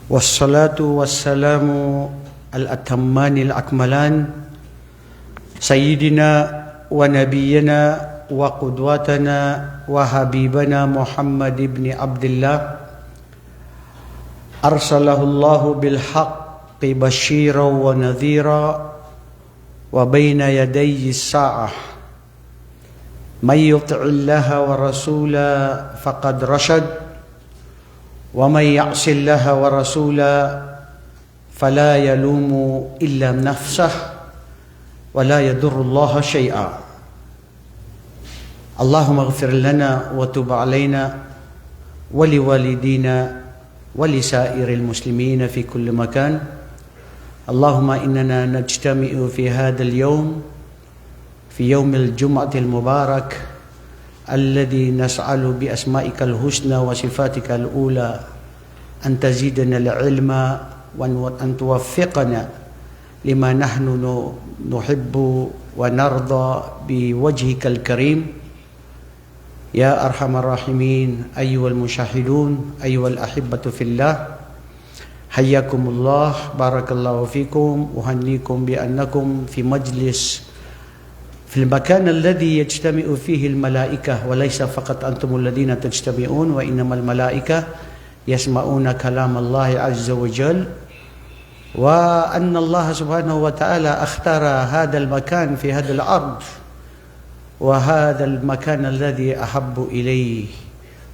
والصلاة والسلام الأتمان الأكملان سيدنا ونبينا وقدوتنا وحبيبنا محمد بن عبد الله أرسله الله بالحق بشيرا ونذيرا وبين يدي الساعة من يطع الله ورسوله فقد رشد ومن يعص الله ورسوله فلا يلوم إلا نفسه ولا يضر الله شيئا. اللهم اغفر لنا وتب علينا ولوالدينا ولسائر المسلمين في كل مكان. اللهم إننا نجتمع في هذا اليوم في يوم الجمعة المبارك الذي نسأل بأسمائك الحسنى وصفاتك الأولى أن تزيدنا العلم وأن توفقنا لما نحن نحب ونرضى بوجهك الكريم يا أرحم الراحمين. أيها المشاهدون، أيها الأحبة في الله، حياكم الله، بارك الله فيكم، أهنيكم بأنكم في مجلس في المكان الذي يجتمع فيه الملائكة، وليس فقط أنتم الذين تجتمعون، وإنما الملائكة يسمعون كلام الله عز وجل، وأن الله سبحانه وتعالى اختار هذا المكان في هذا الأرض، وهذا المكان الذي أحب إليه،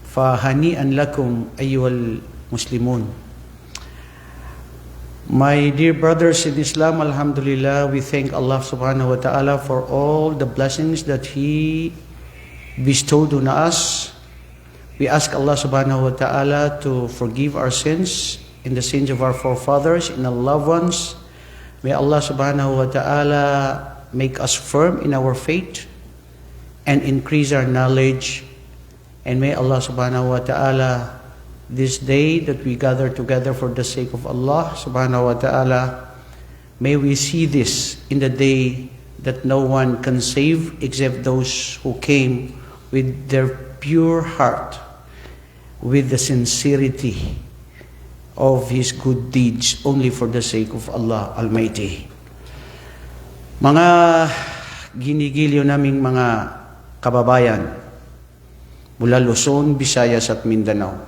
فهنيئا لكم أيها المسلمون. My dear brothers in Islam, Alhamdulillah, we thank Allah subhanahu wa ta'ala for all the blessings that He bestowed on us. We ask Allah subhanahu wa ta'ala to forgive our sins and the sins of our forefathers and our loved ones. May Allah subhanahu wa ta'ala make us firm in our faith and increase our knowledge. And may Allah subhanahu wa ta'ala, this day that we gather together for the sake of Allah subhanahu wa ta'ala, may we see this in the day that no one can save except those who came with their pure heart, with the sincerity of his good deeds, only for the sake of Allah Almighty. Mga ginigiliw naming mga kababayan mula Luzon, Visayas at Mindanao,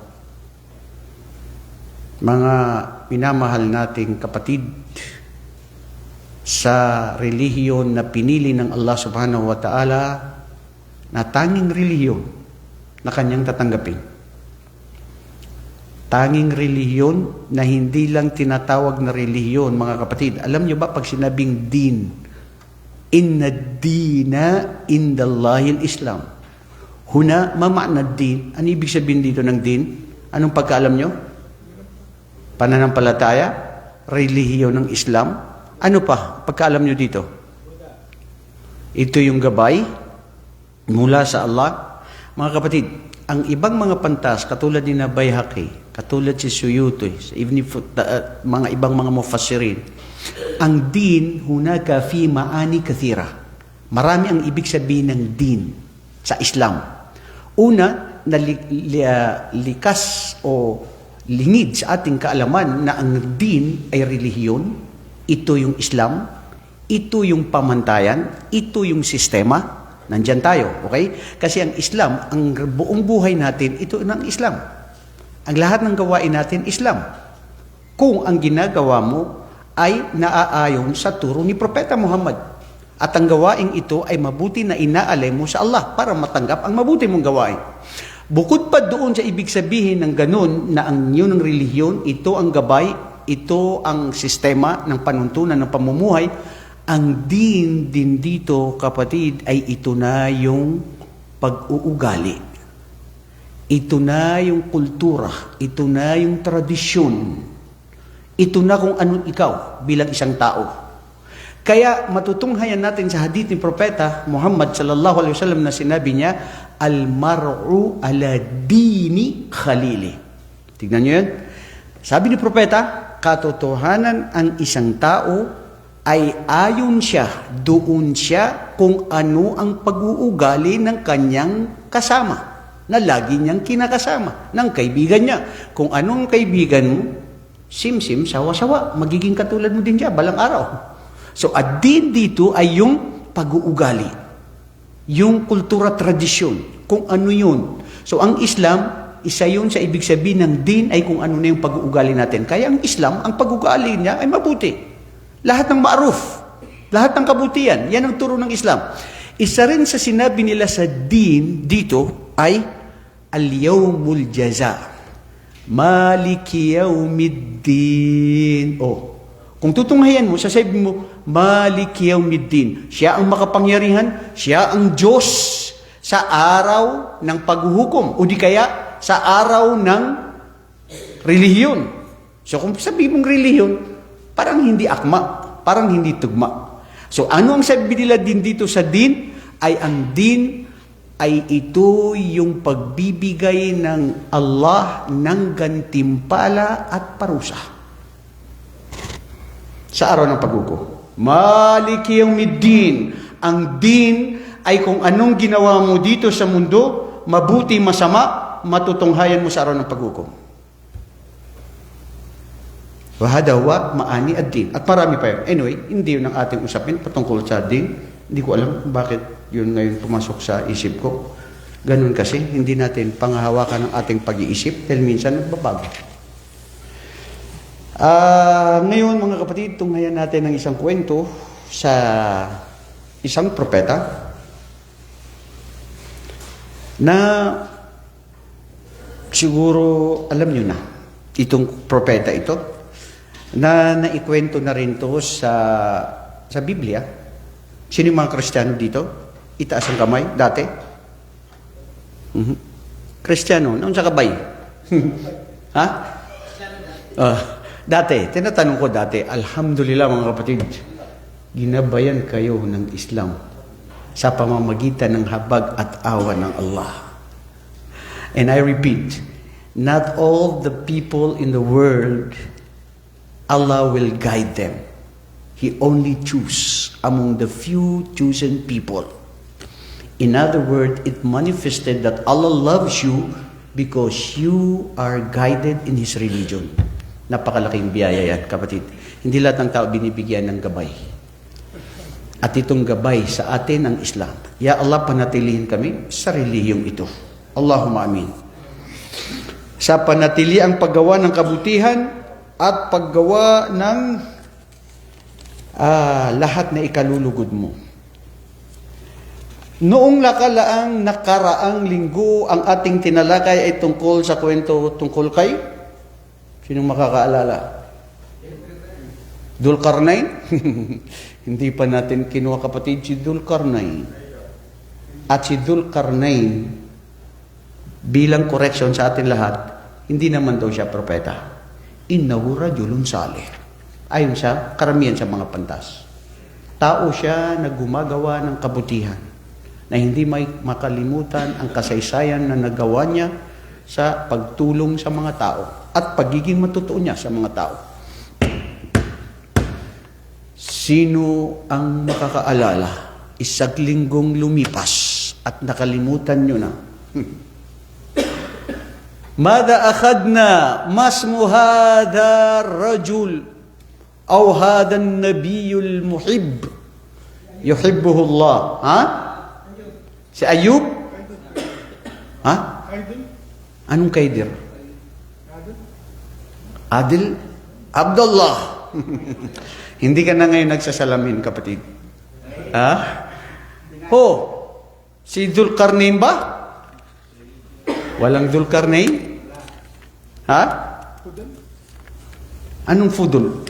mga minamahal nating kapatid sa relihiyon na pinili ng Allah subhanahu wa ta'ala na tanging relihiyon na kanyang tatanggapin. Tanging relihiyon na hindi lang tinatawag na relihiyon, mga kapatid. Alam niyo ba pag sinabing din, inna dina indallahi al-Islam. Huna mama'na din. Ano ibig sabihin dito ng din? Anong pagkaalam niyo? Pananampalataya, relihiyon ng Islam. Ano pa? Pagkaalam nyo dito? Ito yung gabay mula sa Allah. Mga kapatid, ang ibang mga pantas, katulad ni Bayhaqi, katulad si Suyuti, mga ibang mga mufassirin, ang din, hunaka fi maani kathira. Marami ang ibig sabihin ng din sa Islam. Una, likas o lingid sa ating kaalaman na ang din ay relihiyon, ito yung Islam, ito yung pamantayan, ito yung sistema, nandyan tayo, okay? Kasi ang Islam, ang buong buhay natin, ito ng Islam. Ang lahat ng gawain natin, Islam. Kung ang ginagawa mo ay naaayon sa turo ni Propeta Muhammad, at ang gawain ito ay mabuti na inaalay mo sa Allah para matanggap ang mabuti mong gawain. Bukod pa doon sa ibig sabihin ng ganun na ang yun ng relihiyon, ito ang gabay, ito ang sistema ng panuntunan ng pamumuhay, ang din dito, kapatid, ay ito na yung pag-uugali. Ito na yung kultura, ito na yung tradisyon, ito na kung anong ikaw bilang isang tao. Kaya matutunghayan natin sa hadith ni Propeta Muhammad sallallahu alaihi wasallam na sinabi niya, al-mar'u ala dini khalili. Tignan niyo yan. Sabi ni Propeta, katotohanan ang isang tao ay ayon siya, doon siya kung ano ang pag-uugali ng kanyang kasama. na lagi niyang kinakasama ng kaibigan niya. Kung anong kaibigan mo, sim-sim, sawa-sawa, magiging katulad mo din siya balang araw. So, ad-din dito ay yung pag-uugali, yung kultura, tradisyon, kung ano yun. So, ang Islam, isa yun sa ibig sabihin ng din ay kung ano na yung pag-uugali natin. Kaya ang Islam, ang pag-uugali niya ay mabuti. Lahat ng ma'ruf, lahat ng kabutihan, yan ang turo ng Islam. Isa rin sa sinabi nila sa din dito ay al-yawmul jaza. Maliki yawmiddin. Kung tutunghayan mo, sasabihin mo, Maliki yawmiddin. Siya ang makapangyarihan, siya ang Diyos sa araw ng paghuhukom. O di kaya, sa araw ng relihiyon. So kung sabihin mong relihiyon, parang hindi akma, parang hindi tugma. So ano ang sabi nila din dito sa din? Ay ang din ay ito yung pagbibigay ng Allah ng gantimpala at parusa. Sa araw ng paghukom. Maliki yawmiddin. Ang din ay kung anong ginawa mo dito sa mundo, mabuti, masama, matutunghayan mo sa araw ng paghukom. Wahada wa maani ad-din. At marami pa yun. Anyway, hindi yun ang ating usapin patungkol sa din. Hindi ko alam bakit yun ngayon pumasok sa isip ko. Ganun kasi, hindi natin panghahawakan ng ating pag-iisip dahil minsan nagbabago. Ngayon, mga kapatid, tunghayan natin ng isang kwento sa isang propeta na siguro alam nyo na, itong propeta ito, na naikwento na rin to sa Biblia. Sino yung mga Kristiyano dito? Itaas ang kamay, dati? Kristiyano, noon sa kabay? Ha? Dati, tinatanong ko dati, alhamdulillah mga kapatid, ginabayan kayo ng Islam sa pamamagitan ng habag at awa ng Allah. And I repeat, not all the people in the world, Allah will guide them. He only choose among the few chosen people. In other words, it manifested that Allah loves you because you are guided in His religion. Napakalaking biyaya yan, kapatid. Hindi lahat ng tao binibigyan ng gabay. At itong gabay sa atin ang Islam. Ya Allah, panatilihin kami sa relihiyong ito. Allahumma amin. Sa panatili ang paggawa ng kabutihan at paggawa ng lahat na ikalulugod mo. Noong nakaraang linggo, ang ating tinalakay ay tungkol sa kwento tungkol kay? Sinong makakaalala? Dulkarnain? Hindi pa natin kinuha, kapatid, si Dulkarnain. At si Dulkarnain, bilang correction sa atin lahat, hindi naman daw siya propeta. Innahu rajulun salih. Ayon sa karamihan sa mga pantas. Tao siya na gumagawa ng kabutihan, na hindi may makalimutan ang kasaysayan na nagawa niya sa pagtulong sa mga tao at pagiging matutuo niya sa mga tao. Sino ang makakaalala? Isang linggong lumipas at nakalimutan nyo na. Mada akhadna masmu hada rajul aw hada nabiyul muhib yuhibbuhu Allah. Ha? Si Ayub? Ha? Anong Kaidir? Adil? Abdullah. Hindi ka na ngayon nagsasalamin, kapatid. Ha? Si Dulkarnain ba? Walang Dulkarnain? Ha? Anong fudul?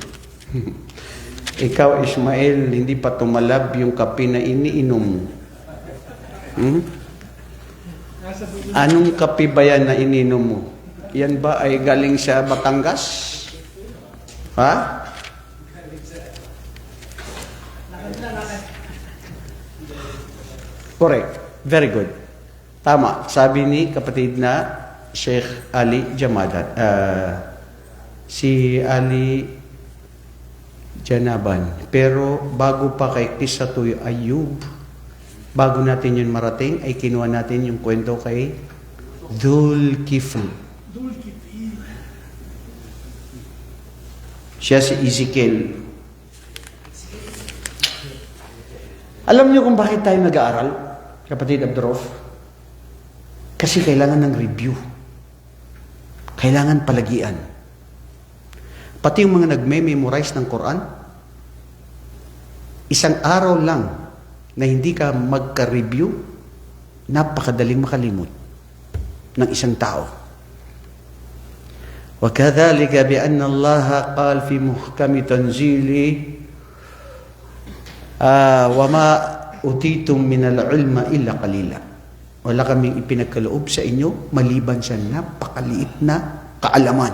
Ikaw, Ismael, hindi pa tumalab yung kape na iniinom. Anong kape ba yan na iniinom mo? Yan ba ay galing sa Batangas? Ha? Correct. Very good. Tama. Sabi ni kapatid na Sheikh Ali Jamadan. Si Ali Janaban. Pero bago pa kay Qissatuy Ayub, bago natin yun marating, ay kinuha natin yung kwento kay Dhul Kifl. Siya si Ezekiel. Alam niyo kung bakit tayo nag-aaral, kapatid Abdurrauf? Kasi kailangan ng review. Kailangan palagian. Pati yung mga nagme-memorize ng Quran, isang araw lang na hindi ka magka-review, napakadaling makalimot ng isang tao. وَكَذَلِكَ بِأَنَّ اللَّهَ قَالْ فِي مُحْكَمِ تَنْزِيلِهِ وَمَا أُوتِيتُم مِّنَ الْعِلْمِ إِلَّا قَلِيلًا. Wala kaming ipinagkaloob sa inyo maliban sa napakaliit na kaalaman.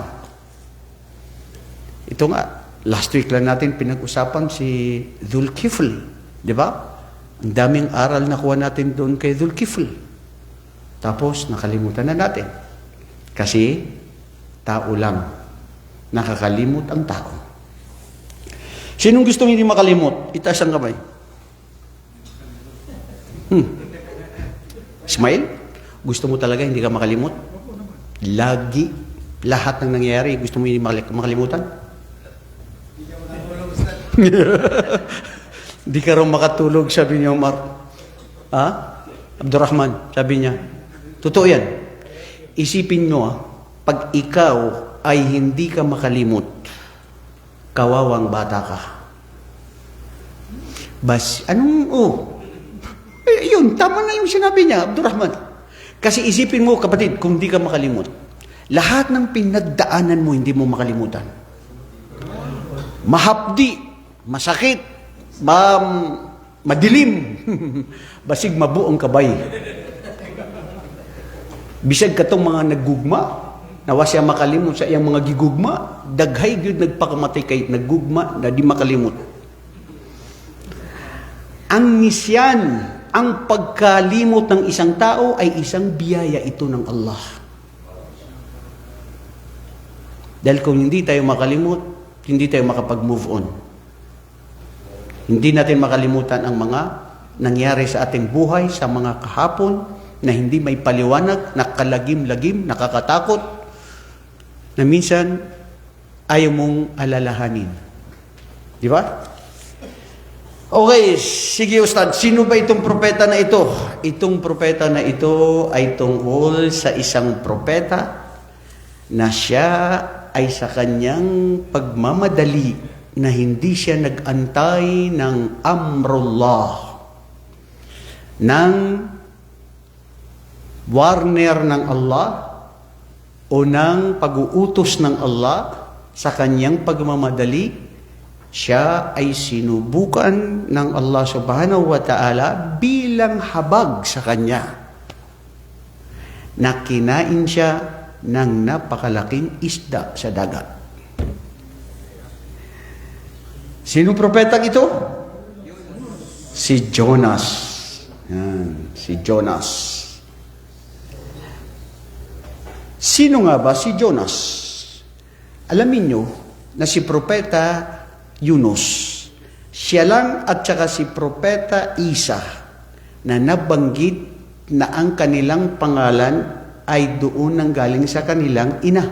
Ito nga, last week lang natin pinag-usapan si Dhul Kifl, di ba? Ang daming aral na kuha natin doon kay Dhul Kifl. Tapos nakalimutan na natin. Kasi tao lang. Nakakalimot ang tao. Sinong gustong hindi makalimot? Itaas ang kamay. Smile? Gusto mo talaga hindi ka makalimot? Lagi. Lahat ng nangyayari, gusto mo hindi makalimutan? Di ka rin makatulog, sabi niya Omar. Ha? Abdurrahman, sabi niya. Totoo yan. Isipin nyo, pag ikaw ay hindi ka makalimot, kawawang bata ka. Yun, tama na yung sinabi niya, Abdurrahman. Kasi isipin mo, kapatid, kung hindi ka makalimot, lahat ng pinagdaanan mo, hindi mo makalimutan. Mahapdi, masakit, madilim, basig mabuong kabay. Bisag katong mga naggugma, nawa siya makalimot sa iyang mga gigugma, daghay gyud nagpakamatay kay naggugma na di makalimot. Ang misyan, ang pagkalimot ng isang tao ay isang biyaya ito ng Allah. Dahil kung hindi tayo makalimot, hindi tayo makapag-move on. Hindi natin makalimutan ang mga nangyari sa ating buhay, sa mga kahapon, na hindi may paliwanag, nakalagim-lagim, nakakatakot, na minsan ayaw mong alalahanin. Di ba? Okay, sige Ustad, sino ba itong propeta na ito? Itong propeta na ito ay tungkol sa isang propeta na siya ay sa kanyang pagmamadali na hindi siya nag-antay ng amrullah, ng warner ng Allah o ng pag-uutos ng Allah sa kanyang pagmamadali. Siya ay sinubukan ng Allah subhanahu wa ta'ala bilang habag sa kanya. Nakinain siya ng napakalaking isda sa dagat. Sino propetang ito? Si Jonas. Yan, si Jonas. Sino nga ba si Jonas? Alamin nyo na si propeta Yunus, siya lang at saka si propeta Isa na nabanggit na ang kanilang pangalan ay doon nang galing sa kanilang ina.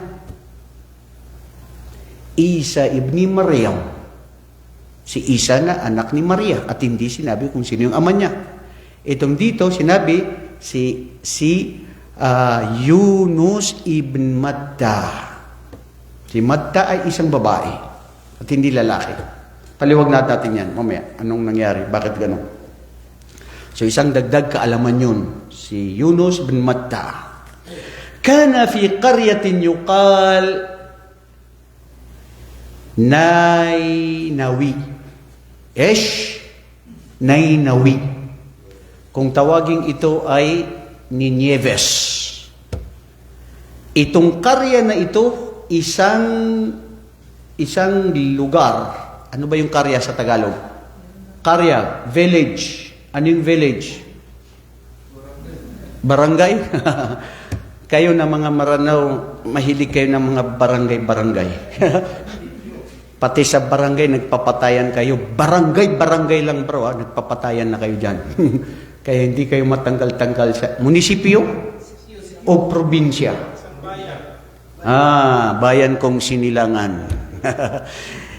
Isa ibni Maryam. Si Isa na anak ni Maria at hindi sinabi kung sino yung ama niya. Itong dito sinabi si Yunus ibn Matta. Si Matta ay isang babae at hindi lalaki. Paliwag natin yan mamaya. Anong nangyari? Bakit gano'n? So isang dagdag kaalaman yun. Si Yunus bin Matta. Kana fi qaryatin yuqal Nainawi. Nainawi. Kung tawagin ito ay Ninieves. Itong karya na ito, isang lugar. Ano ba yung karya sa Tagalog? Karya, village. Ano yung village? Barangay? Kayo na mga Maranao, mahilig kayo ng mga barangay-barangay. Pati sa barangay, nagpapatayan kayo. Barangay lang bro, nagpapatayan na kayo dyan. Kaya hindi kayo matanggal-tanggal sa munisipyo. o probinsya? Bayan kong sinilangan.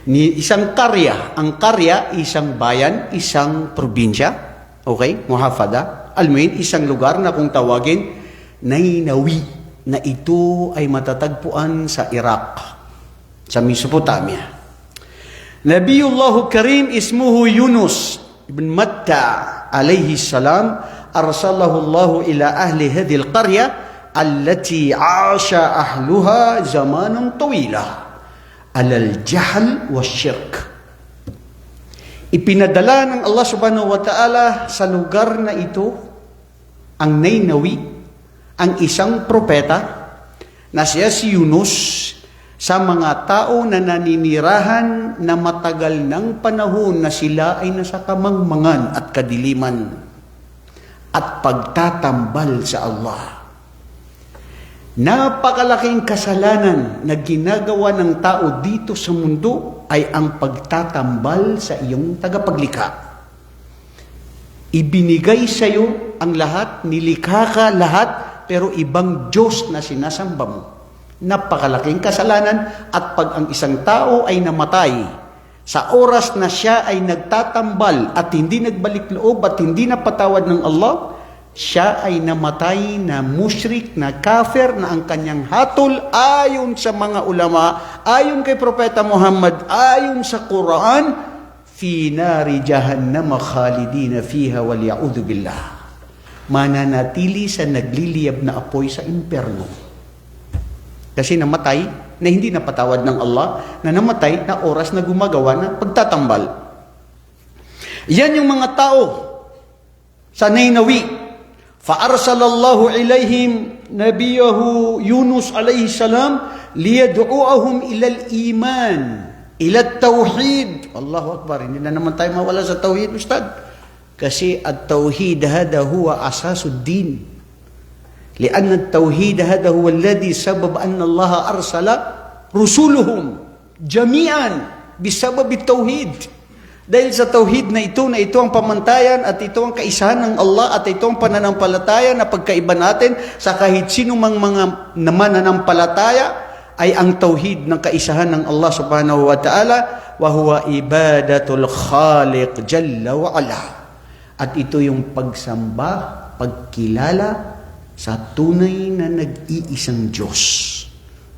Isang karya. Ang karya, isang bayan, isang probinsya. Okay? Muhafada. Almuin, isang lugar na kung tawagin, Nainawi, na ito ay matatagpuan sa Iraq, sa Mesopotamia. Nabiyullahu Karim ismuhu Yunus ibn Matta alayhi salam, arsalahu Allah ila ahli hadhihi al-qarya allati 'asha ahluha zamanan tawila ala al-jahl wash-shirk. Ipinadala ng Allah subhanahu wa ta'ala sa lugar na ito ang Nainawi, ang isang propeta na siya si Yunus, sa mga tao na naninirahan na matagal ng panahon na sila ay nasa kamangmangan at kadiliman at pagtatambal sa Allah. Napakalaking kasalanan na ginagawa ng tao dito sa mundo ay ang pagtatambal sa iyong tagapaglikha. Ibinigay sa iyo ang lahat, nilikha ka lahat, pero ibang Diyos na sinasamba mo. Napakalaking kasalanan. At pag ang isang tao ay namatay, sa oras na siya ay nagtatambal at hindi nagbalik loob at hindi napatawad ng Allah, siya ay namatay na musyrik, na kafir, na ang kanyang hatol ayon sa mga ulama, ayon kay Propeta Muhammad, ayon sa Quran, fi nari jahannama khalidina fiha wal ya'udhu billah. Mananatili sa nagliliyab na apoy sa imperno. Kasi namatay na hindi napatawad ng Allah, na namatay na oras na gumagawa ng pagtatambal. Yan yung mga tao sa Nainawi. Fa'arsalallahu ilayhim nabiyahu Yunus alayhi salam liyad'uahum ilal iman, ilal tawhid. Allahu Akbar. Hindi na naman tayo mawala sa tawhid, Ustad. Kasi at-tawhid hada huwa asasuddin. Lianna at-tawhid hada huwa alladhi sabab anna Allah arsala rusuluhum jami'an bisabab at-tawhid. Dahil sa tawhid na ito ang pamantayan at ito ang kaisahan ng Allah at ito ang pananampalataya na pagkaiba natin sa kahit sino mang mga mananampalataya ay ang tawhid ng kaisahan ng Allah subhanahu wa ta'ala, wa huwa ibadatul khaliq jalla wa ala. At ito yung pagsamba, pagkilala sa tunay na nag-iisang Diyos,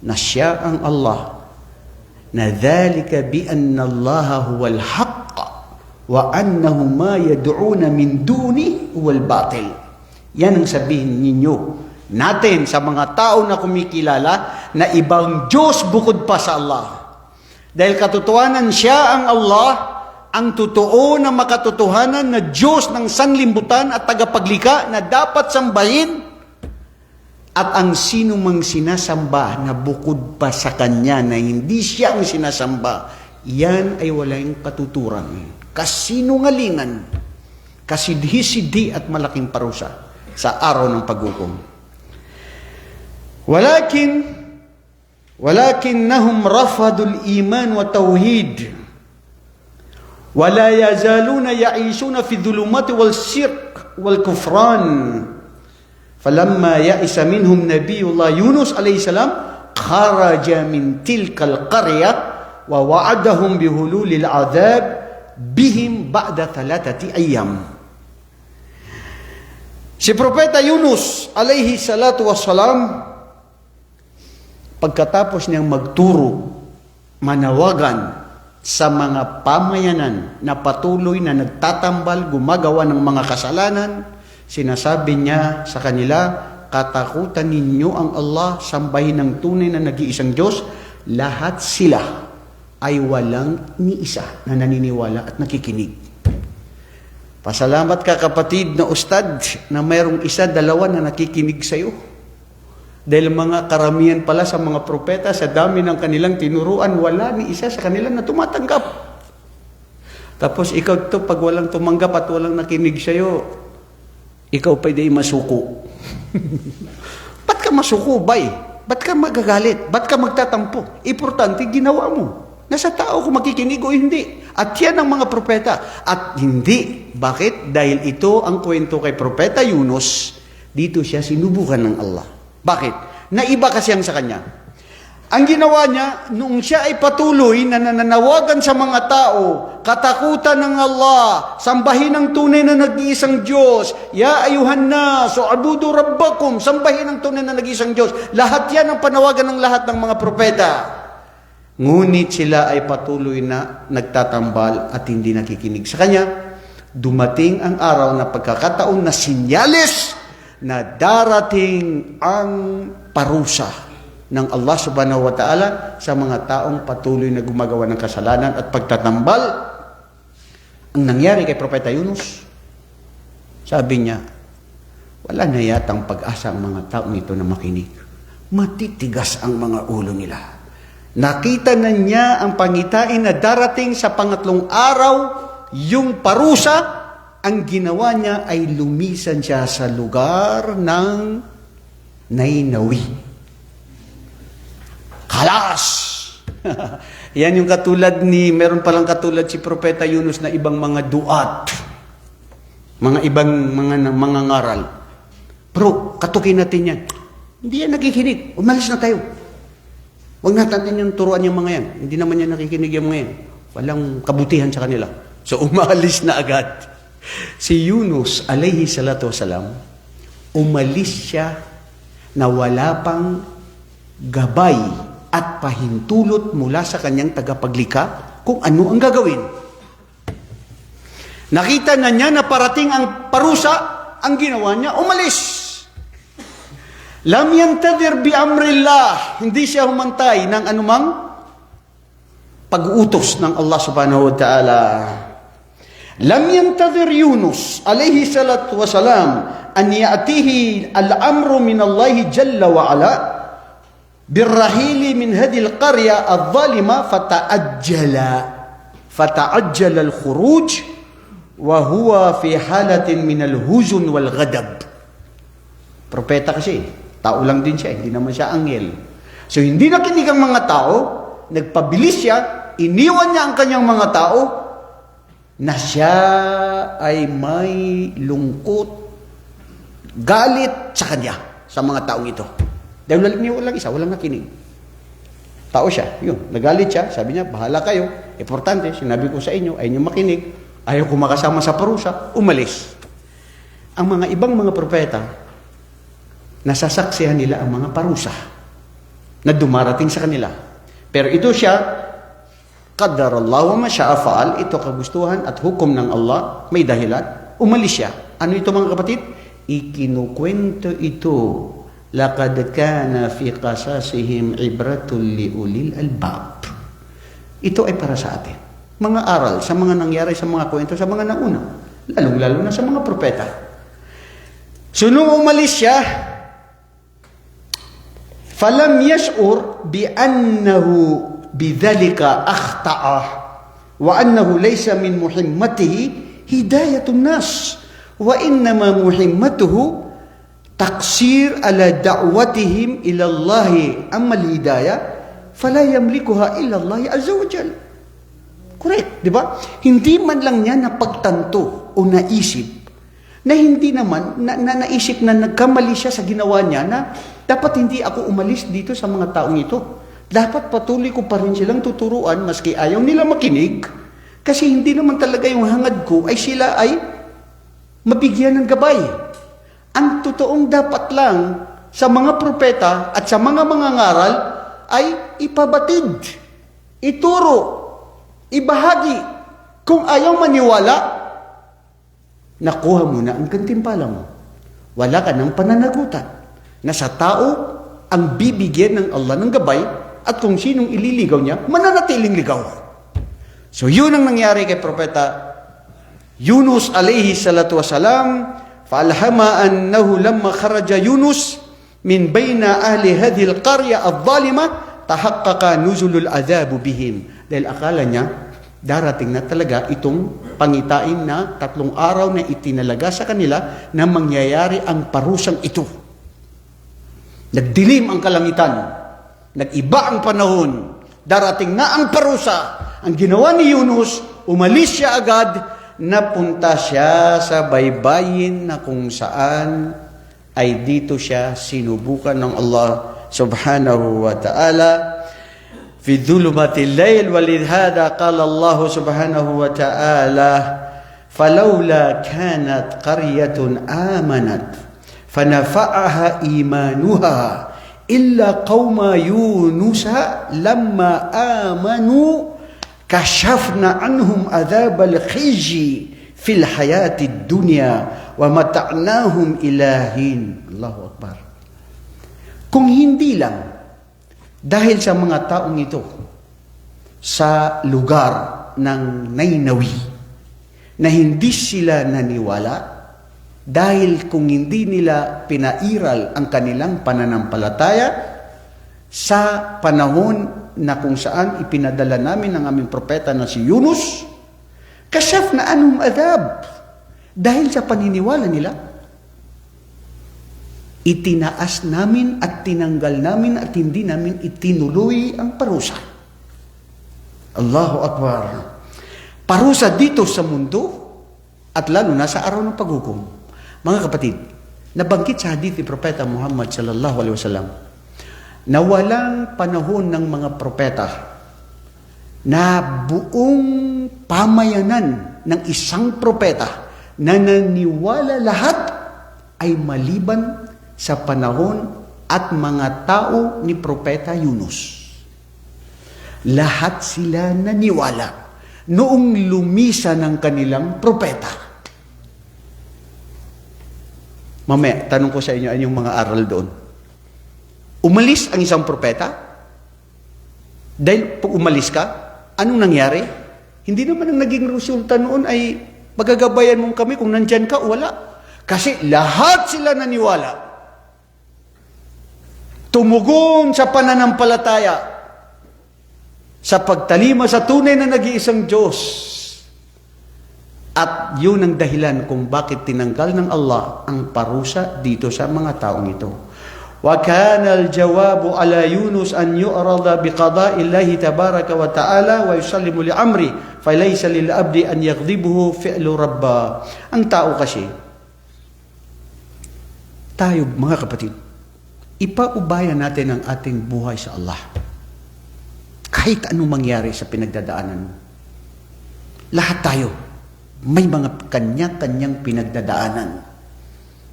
na siya ang Allah, na dhalika bi anna Allah huwal haqq wa annahu ma yad'una min duni huwal batil. Yan ang sabihin ninyo natin sa mga tao na kumikilala na ibang Diyos bukod pa sa Allah. Dahil katotohanan siya ang Allah, ang totoo na makatotohanan na Diyos ng sanlibutan at tagapaglikha na dapat sambahin, at ang sino mang sinasamba na bukod pa sa Kanya na hindi siya ang sinasamba, yan ay walang katuturan, kasinungalingan, kasidhi-sidhi at malaking parusa sa araw ng paghukom. Walakinnahum rafadul iman wa tawhid wala yazaluna ya'ishuna fi dhulumati wal shirk wal kufran. Falamma ya'isa minhum nabiyullah Yunus alayhi salam kharaja min tilkal qarya wa wa'adahum bihululil adhab bihim ba'da 3 ayyam. Si Propeta Yunus alayhi salatu wassalam, pagkatapos niyang magturo, manawagan sa mga pamayanan na patuloy na nagtatambal, gumagawa ng mga kasalanan, sinasabi niya sa kanila, katakutan ninyo ang Allah, sambahin ng tunay na nag-iisang Diyos. Lahat sila ay walang ni isa na naniniwala at nakikinig. Pasalamat ka kapatid na ustad na mayroong isa, dalawa na nakikinig sa iyo. Dahil mga karamihan pala sa mga propeta, sa dami ng kanilang tinuruan, wala ni isa sa kanila na tumatanggap. Tapos ikaw to, pag walang tumanggap at walang nakinig sa'yo, ikaw pa di masuko. Ba't ka masuko, bay? Ba't ka magagalit? Ba't ka magtatampo? Importante, ginawa mo. Nasa tao kung makikinig o hindi. At yan ang mga propeta. At hindi. Bakit? Dahil ito ang kwento kay Propeta Yunus. Dito siya sinubukan ng Allah. Bakit? Naiba kasi ang sa kanya. Ang ginawa niya, nung siya ay patuloy na nananawagan sa mga tao, katakutan ng Allah, sambahin ang tunay na nag-iisang Diyos, ya ayuhan nas, u'budu rabbakum, sambahin ang tunay na nag-iisang Diyos. Lahat yan ang panawagan ng lahat ng mga propeta. Ngunit sila ay patuloy na nagtatambal at hindi nakikinig sa kanya. Dumating ang araw na pagkakataon na sinyales na darating ang parusa ng Allah subhanahu wa ta'ala sa mga taong patuloy na gumagawa ng kasalanan at pagtatambal. Ang nangyari kay Propeta Yunus, sabi niya, wala na yatang pag-asa ang mga taong ito na makinig. Matitigas ang mga ulo nila. Nakita na niya ang pangitain na darating sa pangatlong araw, yung parusa. Ang ginawa niya ay lumisan siya sa lugar ng Nainawi. Kalas! Yan yung katulad meron palang katulad si Propeta Yunus na ibang mga duat. Mga ibang mga ngaral. Pero, katukin natin yan. Hindi yan nakikinig. Umalis na tayo. Huwag natin yung turuan yung mga yan. Hindi naman yan nakikinig yung mga yan. Walang kabutihan sa kanila. So, umalis na agad. Si Yunus, alayhi salatu wasalam, umalis siya na wala pang gabay at pahintulot mula sa kanyang tagapaglikha kung ano ang gagawin. Nakita na niya na parating ang parusa, ang ginawa niya, umalis. Lam yantadir bi amrillah, hindi siya humantay ng anumang pag-uutos ng Allah subhanahu wa ta'ala. Lam yantadir Yunus alayhi salatu wasalam an ya'tihi al-amru min Allah jalla wa ala بالرحيل من هذه القرية الظالمة فتعجل الخروج وهو في حالة من الهزن والغضب. Propeta kasi, tao lang din siya, hindi naman siya anghel. So hindi nakinig ang mga tao, nagpabilis siya, iniwan niya ang kanyang mga tao, na siya ay may lungkot, galit sa kanya, sa mga taong ito. Dahil walang isa, walang nakinig. Tao siya, yun, nagalit siya, sabi niya, bahala kayo, importante, sinabi ko sa inyo, ayaw niyo makinig, ayaw ko makasama sa parusa, umalis. Ang mga ibang mga propeta, nasasaksihan nila ang mga parusa na dumarating sa kanila. Pero ito siya, qadarallahu wa ma syaa fa'al, ito kagustuhan at hukom ng Allah, may dahilan, umalis siya. Ano ito mga kapatid? Ikinukwento ito. Laqad kana fi qasasihim ibratul liulil albab. Ito ay para sa atin. Mga aral sa mga nangyari sa mga kwento sa mga nauna, lalong-lalo na sa mga propeta. So nung umalis siya, falam yash'ur bi annahu bidhalika akhta'a wa annahu laysa min muhimmatihi hidayatun nas wa innama muhimmatuhu taksir ala da'watihim ila Allah amma al-hidayah fala yamlikuha illa Allah azza wa jalla. Correct, di ba? Hindi man lang niya napagtanto o naisip na hindi naman naisip na nagkamali siya sa ginawa niya na dapat hindi ako umalis dito sa mga taong ito. Dapat patuloy ko pa rin silang tuturuan maski ayaw nila makinig kasi hindi naman talaga yung hangad ko ay sila ay mabigyan ng gabay. Ang totoong dapat lang sa mga propeta at sa mga ngaral ay ipabatid, ituro, ibahagi. Kung ayaw maniwala, nakuha mo na ang gantimpala mo. Wala ka ng pananagutan na sa tao ang bibigyan ng Allah ng gabay at kung sinong ililigaw niya, mananatiling ligaw. So yun ang nangyari kay Propeta Yunus alayhi salatu wasalam. فألهم أنه لما خرج يونس من بين أهل هذه القرية الظالمة تحقق نزول العذاب بهم. Dahil akala niya, darating na talaga itong pangitain na 3 araw na itinalaga sa kanila na mangyayari ang parusang ito. Nagdilim ang kalangitan, nag-iba ang panahon, darating na ang parusa. Ang ginawa ni Yunus, umalis siya agad, napunta siya sa baybayin na kung saan ay dito siya sinubukan ng Allah subhanahu wa ta'ala. في ظلمات الليل ولهذا قال الله سبحانه وتعالى فلولا كانت قرية آمنت فنفعها إيمانها إلا قوم يونس لما آمنوا كشفنا عنهم عذاب الخزي في الحياة الدنيا ومتعناهم إلى حين. الله أكبر. Kung hindi lang dahil sa mga taong ito sa lugar ng Nainawi na hindi sila naniwala, dahil kung hindi nila pinairal ang kanilang pananampalataya sa panahon na kung saan ipinadala namin ang aming propeta na si Yunus, kashafna anhum adhab, dahil sa paniniwala nila, itinaas namin at tinanggal namin at hindi namin itinuloy ang parusa. Allahu Akbar. Parusa dito sa mundo at lalo na sa araw ng paghukom. Mga kapatid, nabanggit sa hadith ni Propeta Muhammad sallallahu alaihi wasallam na walang panahon ng mga propeta na buong pamayanan ng isang propeta na naniwala lahat ay maliban sa panahon at mga tao ni Propeta Yunus. Lahat sila naniwala noong lumisan ng kanilang propeta. Mamaya, tanong ko sa inyo, ano yung mga aral doon? Umalis ang isang propeta? Dahil pag umalis ka, anong nangyari? Hindi naman ang naging resulta noon ay magagabayan mo kami kung nandyan ka o wala. Kasi lahat sila naniwala. Tumugon sa pananampalataya sa pagtalima sa tunay na nag-iisang Diyos. At yun ang dahilan kung bakit tinanggal ng Allah ang parusa dito sa mga taong ito. وَكَانَ الْجَوَابُ عَلَى يُونُسْ أَنْ يُعْرَضَ بِقَضَاءِ اللَّهِ تَبَارَكَ وَتَعَالَى وَيُسَلِّمُ لِأَمْرِهِ فَلَيْسَ لِلْعَبْدِ أَنْ يَغْضِبُهُ فِعْلُ رَبَّهِ. Ang tao kasi, tayo mga kapatid, ipaubaya natin ang ating buhay sa Allah. Kahit anong mangyari sa pinagdadaanan mo. Lahat tayo, may mga kanya-kanyang pinagdadaanan.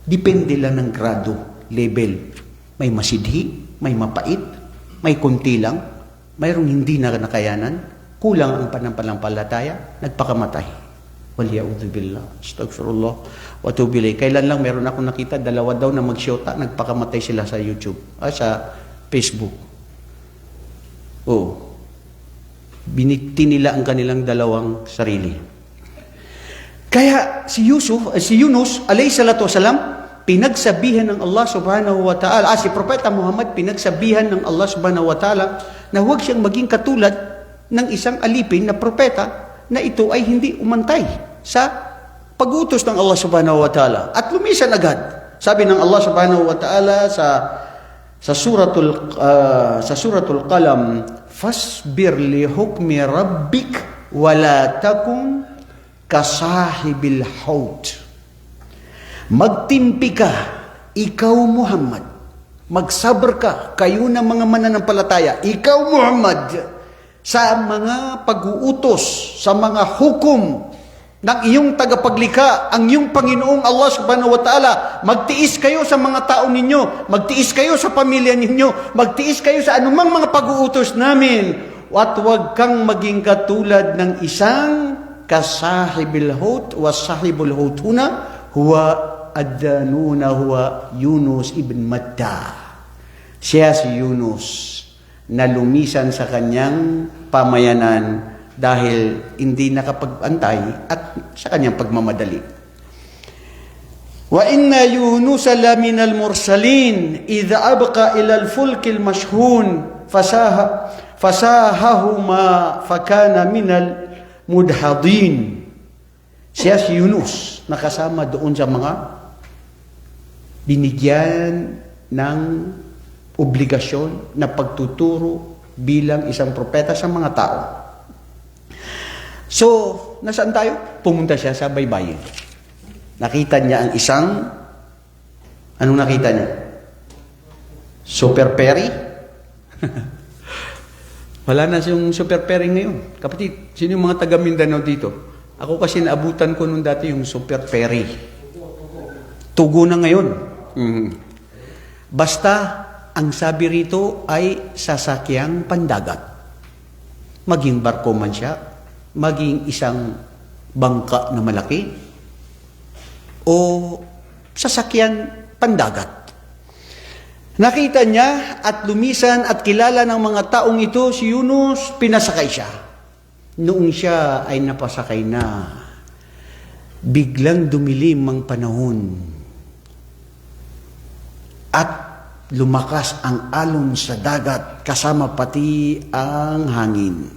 Depende lang ng grado, level. May masidhi, may mapait, may kunti lang, mayroong hindi na nakayanan, kulang ang panampalataya, nagpakamatay. Waliya'udzubillah, astaghfirullah, wa atubu ilayh. Kailan lang meron ako nakita, dalawa daw na magsyota, nagpakamatay sila sa YouTube, sa Facebook. Oh, biniti nila ang kanilang dalawang sarili. Kaya si Yunus, alayhi salatu wasalam, pinagsabihan ng Allah subhanahu wa ta'ala, si Propeta Muhammad, pinagsabihan ng Allah subhanahu wa ta'ala na huwag siyang maging katulad ng isang alipin na propeta na ito ay hindi umantay sa pag-utos ng Allah subhanahu wa ta'ala at lumisan agad. Sabi ng Allah subhanahu wa ta'ala sa suratul Qalam, fasbir li hukmi rabbik wala takun kasahibil haut. Magtimpi ka, ikaw Muhammad. Magsabr ka, kayo na mga mananampalataya. Ikaw Muhammad, sa mga pag-uutos, sa mga hukom ng iyong tagapaglikha, ang iyong Panginoong Allah subhanahu wa ta'ala. Magtiis kayo sa mga tao ninyo. Magtiis kayo sa pamilya ninyo. Magtiis kayo sa anumang mga pag-uutos namin. At huwag kang maging katulad ng isang kasahibil haut wa sahibul haut huna huwa ad-danuna huwa Yunus ibn Matta. Siya si Yunus na lumisan sa kanyang pamayanan dahil hindi nakapag-antay at sa kanyang pagmamadali. Wa inna Yunus la min al-mursalin idha abqa ila al-fulk al-mashhun fasahahuma fakana min al-mudhadin. Siya si Yunus nakasama doon sa mga binigyan ng obligasyon na pagtuturo bilang isang propeta sa mga tao. So, nasaan tayo? Pumunta siya sa baybayin. Nakita niya ang isang Anong nakita niya? Super Perry? Wala na yung Super Perry ngayon. Kapatid, sino yung mga taga Mindanao dito? Ako kasi naabutan ko nung dati yung Super Perry. Tugo na ngayon. Basta, ang sabi rito ay sasakyang pandagat. Maging barko man siya, maging isang bangka na malaki, o sasakyan pandagat. Nakita niya at lumisan at kilala ng mga taong ito, si Yunus, pinasakay siya. Noong siya ay napasakay na, biglang dumilim ang panahon at lumakas ang alon sa dagat kasama pati ang hangin.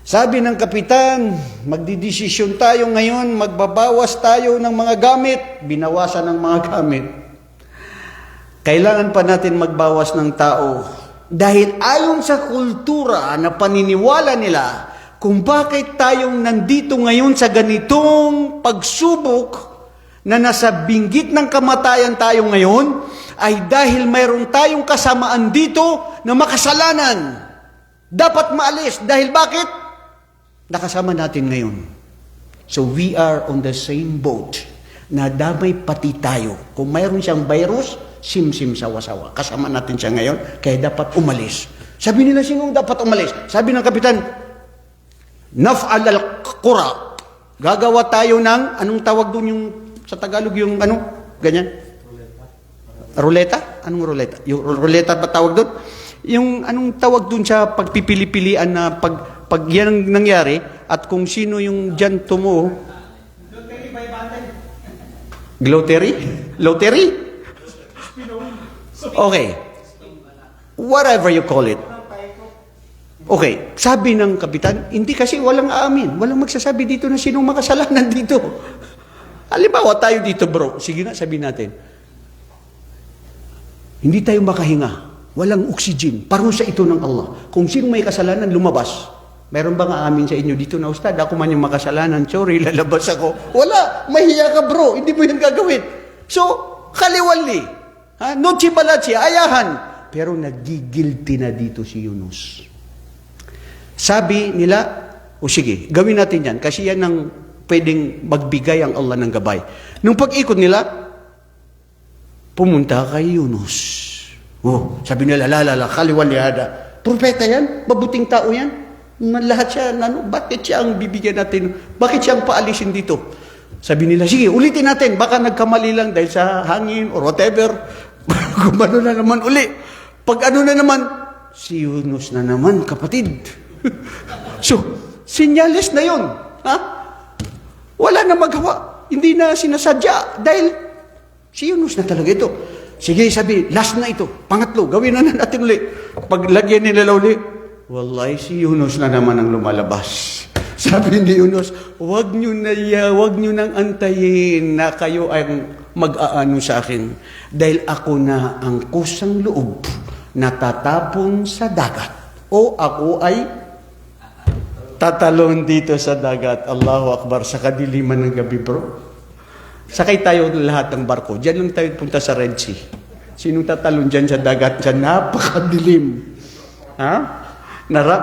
Sabi ng kapitan, magdidesisyon tayo ngayon, magbabawas tayo ng mga gamit. Binawasan ng mga gamit. Kailangan pa natin magbawas ng tao. Dahil ayon sa kultura na paniniwala nila, kung bakit tayong nandito ngayon sa ganitong pagsubok na nasa binggit ng kamatayan tayo ngayon, ay dahil mayroon tayong kasamaan dito na makasalanan. Dapat maalis. Dahil bakit? Nakasama natin ngayon. So we are on the same boat. Nadamay pati tayo. Kung mayroon siyang virus, sim-sim sawa-sawa. Kasama natin siya ngayon, kaya dapat umalis. Sabi nila, sinong dapat umalis? Sabi ng kapitan, naf'al al-qura. Gagawa tayo ng, anong tawag doon yung, sa Tagalog yung, ano, ganyan? Ruleta? Anong ruleta? Yung ruleta ba tawag doon? Yung, anong tawag doon sa pagpipili-pilian na pag yan ang nangyari, at kung sino yung dyan tumo, Lottery? Lottery? Okay. Whatever you call it. Okay. Sabi ng kapitan, hindi kasi walang aamin. Walang magsasabi dito na sinong makasalanan dito. Halimbawa tayo dito, bro. Sige na, sabi natin. Hindi tayo makahinga. Walang oxygen. Parusa ito ng Allah. Kung sino may kasalanan, lumabas. Meron bang aamin sa inyo dito na, Ustad, ako man yung makasalanan, sorry, lalabas ako. Wala, mahiya ka bro, hindi mo yan gagawin. So, kaliwali. Nochi balachi, ayahan. Pero nagigilty na dito si Yunus. Sabi nila, o sige, gawin natin yan, kasi yan ang pwedeng magbigay ang Allah ng gabay. Nung pag-ikot nila, pumunta kay Yunus. Oh, sabi nila, kaliwali hada. Propeta yan, mabuting tao yan. Lahat siya, bakit siya ang bibigyan natin? Bakit siya ang paalisin dito? Sabi nila, sige, ulitin natin. Baka nagkamali lang dahil sa hangin or whatever. Gumano na naman uli. Pag ano na naman, si Yunus na naman, kapatid. So, sinyalis na yun. Ha? Wala na magawa. Hindi na sinasadya. Dahil si Yunus na talaga ito. Sige, sabi, last na ito. Pangatlo, gawin na natin uli. Paglagyan nila uli, wallahi, si Yunus na naman ang lumalabas. Sabi ni Yunus, wag nyo nang antayin na kayo ang mag-aano sa akin. Dahil ako na ang kusang loob na tatapon sa dagat. O ako ay tatalon dito sa dagat. Allahu Akbar, sa kadiliman ng gabi, bro. Sakay tayo lahat ng barko. Diyan lang tayo punta sa Red Sea. Sinong tatalon dyan sa dagat? Diyan, napakadilim. Ha?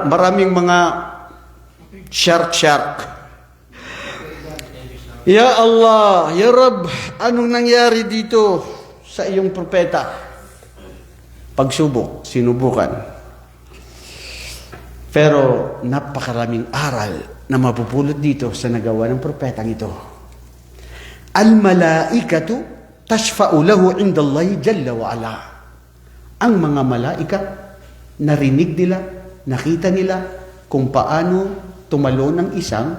Maraming mga shark. Ya Allah, Ya Rab, anong nangyari dito sa iyong propeta? Pagsubok, sinubukan. Pero napakaraming aral na mapupulot dito sa nagawa ng propetang ito. Al-malaikatu tashfa'u lahu inda Allah Jalla wa Ala. Ang mga malaika, narinig nila, nakita nila kung paano tumalon ng isang